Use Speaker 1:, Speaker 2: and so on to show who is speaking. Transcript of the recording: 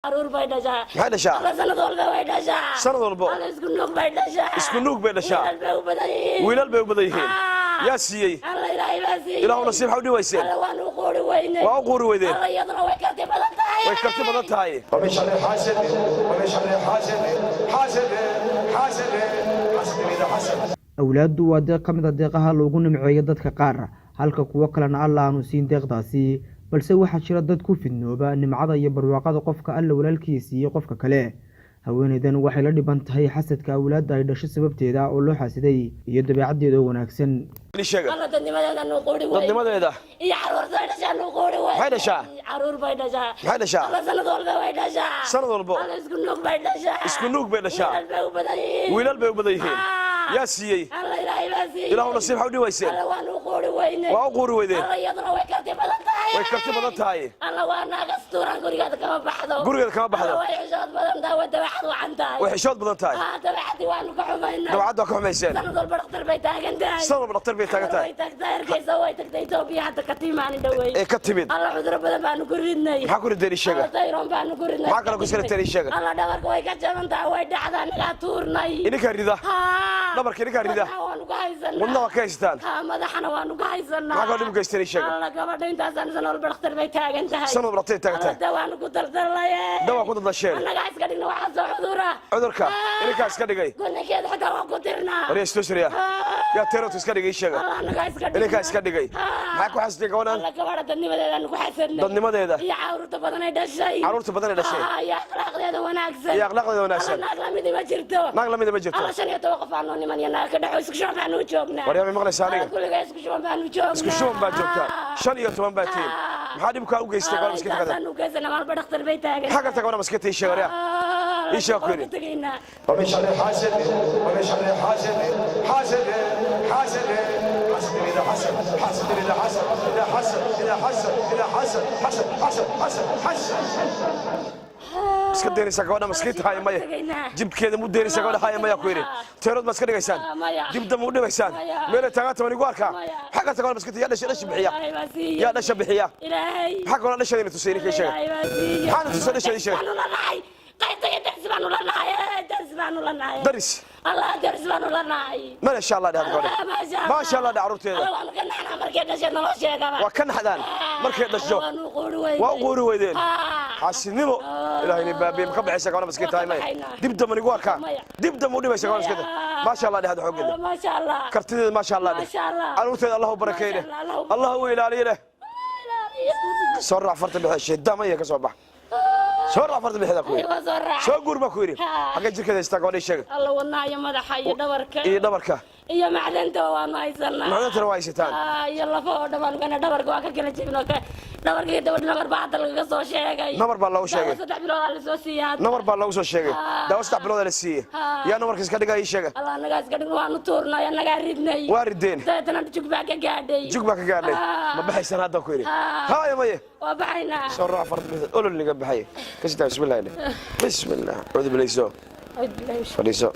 Speaker 1: عرور بيدشا
Speaker 2: maxay dhashaa
Speaker 1: على سنة والبا بيدشا
Speaker 2: sanad walbo
Speaker 1: على اسكو نوك بيدشا
Speaker 2: isku nuug bay dhashaa
Speaker 1: البا بداي
Speaker 2: wiilal bay u badan yihiin yaa siiyey
Speaker 1: الله إلهي باسي
Speaker 2: ilaahu nasiib xaw dhiwayseen
Speaker 1: الله وانو قوري ويني
Speaker 2: waa u quuri weydeen
Speaker 1: الله يضرب ويكتب بدنتاي
Speaker 2: way karti badan tahay
Speaker 3: ومن شر حاسد ومن شر حاسد حاسد حاسد حاسد إذا حسد
Speaker 4: awlaaddu waa deeq ka mid a deeqaha loogu nimceeyo dadka qaar halka kuwo kalena alla aanu siin deeqdaasi balse waxaa jira dad ku fidnooba nimcada iyo barwaaqada qofka alla walaalkii siiyey qofka kale haweeneydan waxay la dhiban tahay xasadka awlaadda ay dhasho sababteeda oo loo xasiday iyo dabeecaddeeda oo wanaagsan
Speaker 2: sheega
Speaker 1: الله dadnimadeeda noo qoori way
Speaker 2: dadnimadeeda
Speaker 1: iyo caruurta dhashaa noo qoori way
Speaker 2: maxay dhashaa
Speaker 1: caruur bay dhashaa
Speaker 2: maxay dhashaa
Speaker 1: الله sanad walba way dhashaa
Speaker 2: sanad walbo
Speaker 1: الله isku nuug bay dhashaa
Speaker 2: isku nuug bay dhashaa
Speaker 1: البا بداي
Speaker 2: wiilal bay u badan yihiin yaa siiyey
Speaker 1: الله إلهي باسي
Speaker 2: ilaahu nasiib xaw dhiwayseen
Speaker 1: الله وانو قوري ويني
Speaker 2: waa u quuri weydeen
Speaker 1: الله يضرب ويكتب بدنتاي
Speaker 2: way karti badan tahay
Speaker 1: الله وانا قستوران قريقات كما بحثو
Speaker 2: gurigeeda kama baxdo
Speaker 1: الله يحشود بدنتا ودبحث وعنتاي
Speaker 2: way xishood badan tahay
Speaker 1: دبحثي وانو كحمينا
Speaker 2: dabcad waa ka xumayseen
Speaker 1: سنة والبا دكتور bay taagan tahay
Speaker 2: sanad walba dhaktar bay taagan tahay
Speaker 1: way tagtay erkaysa way tagtay Itoobiya hadda ka tiimaan dhawey
Speaker 2: ee ka timid
Speaker 1: الله cuduro badan baanu ku ridnay
Speaker 2: maxaa ku rideen sheega
Speaker 1: tayroon baanu ku ridnay
Speaker 2: maxaa kale ku iskala tiri sheega
Speaker 1: الله dhabarka way ka jaban tahay way dhacdaa naga tuurnay
Speaker 2: idinka rida
Speaker 1: ha
Speaker 2: dhabarka idinka rida
Speaker 1: waanu ka haysanaa
Speaker 2: wadna waa ka haystaan
Speaker 1: ha madaxana waanu ka haysanaa
Speaker 2: maxaa kale dhib geystay sheega
Speaker 1: الله gabadha intaasaan sano walba dhakhtar bay taagan tahay
Speaker 2: sanad walba dhaktar taagan tahay
Speaker 1: dawaanu ku dardalay
Speaker 2: dawa ku dadasheen
Speaker 1: annaga iska dhigna waxa soo cudura
Speaker 2: cudurka idinka iska dhigay
Speaker 1: gonnakeeda xitaa waan ku tirnaa
Speaker 2: wariya istusriya yaa teerot iska dhigay sheega
Speaker 1: annaga iska dhigna
Speaker 2: idinka iska dhigay maxaa ku xasday gabadhan
Speaker 1: الله gabadha dadnimadeeda ku xasadnay
Speaker 2: dadnimadeeda
Speaker 1: iyo caruurta badan ay dhashay
Speaker 2: caruurta badan ee dhashay
Speaker 1: iyo akhlaaqdeeda wanaagsan
Speaker 2: iyo akhlaaqdeeda wanaagsan
Speaker 1: naag la mid ma jirto
Speaker 2: naag la mid ma jirto
Speaker 1: alla shan iyo toban qof aanu niman iyo naag ka dhaxo isku shuban baanu joognaa
Speaker 2: wariya ma maqlaysaa aniga
Speaker 1: kulliga isku shuban baanu joognaa
Speaker 2: isku shuban baa joogtaa 15 baa tiin maxaa dhibka u geystay gabadha maskiinta kada
Speaker 1: aanu geysana maalba dhakhtar bay taagan
Speaker 2: maxaa ka tagay gabadha maskiinta ii sheeg wariya ii sheeg ku yiri
Speaker 3: ومن شر حاسد ومن شر حاسد حاسد حاسد حاسد إذا حسد حاسد إذا حسد إذا حسد إذا حسد إذا حسد حسد حسد حسد حسد
Speaker 2: iska deynaysaa gabadha maskiinta haya maya jibkeeda mu deynaysaa gabadha haya maya ku yiri teerod ma iska dhigaysaan dib dam u dhibaysaan meelay taagan taban igu arkaa maxaa ka tagay maskiinta yaa dhasha bixiya yaa dhasha bixiya
Speaker 1: ilaahay
Speaker 2: maxaa kale dhasha inay tusayni ka sheega maxaa tusay dhasha ii sheeg daris
Speaker 1: الله درس بانو لناي
Speaker 2: ما شاء الله ده gabadha ما شاء الله ده caruurteeda waa kan xadaan markay dhasho waa u quuri weydeen xaasinimo ilaahay baabi ma ka baxaysa gabadha maskiinta ay may dib dam igu arkaa dib dam u dhibaysa gabadha maskiinta ما شاء الله ده hada xooggeeda
Speaker 1: ما شاء الله
Speaker 2: kartideeda ما شاء الله ده caruurteeda Allah u barakeeyo Allah u ilaaliyo soo raac farta bixisay damaya ka soo bax soo raac farta bixida ku soo guurba ku yiri xagga jirkeeda istaa gabadha sheega
Speaker 1: الله wadnaayo madaxa iyo dhabarka
Speaker 2: iyo
Speaker 1: macdanta waa haysanaa
Speaker 2: macdanta waa haysataan
Speaker 1: iyo lafa oo dhabarkana dhabarka waa ka kala jibno dhabarka iyo dhabar baa hadda laga soo sheegay
Speaker 2: nabar baa lagu sheegay
Speaker 1: 3 bilood la soo siiyay
Speaker 2: nabar baa lagu soo sheegay dawo 3 bilood la siiyay yaa nabarka iska dhigay sheega
Speaker 1: الله naga iska dhig waanu tuurnay naga ridnay
Speaker 2: waa rideen
Speaker 1: dadana jug baa ka gaadhay
Speaker 2: ma baxaysan hadda ku yiri haaya maye
Speaker 1: waa baxayna
Speaker 2: soo raac farta bixida olol niga baxay kasita bismillaah bismillaah wada bilayso fadhiiso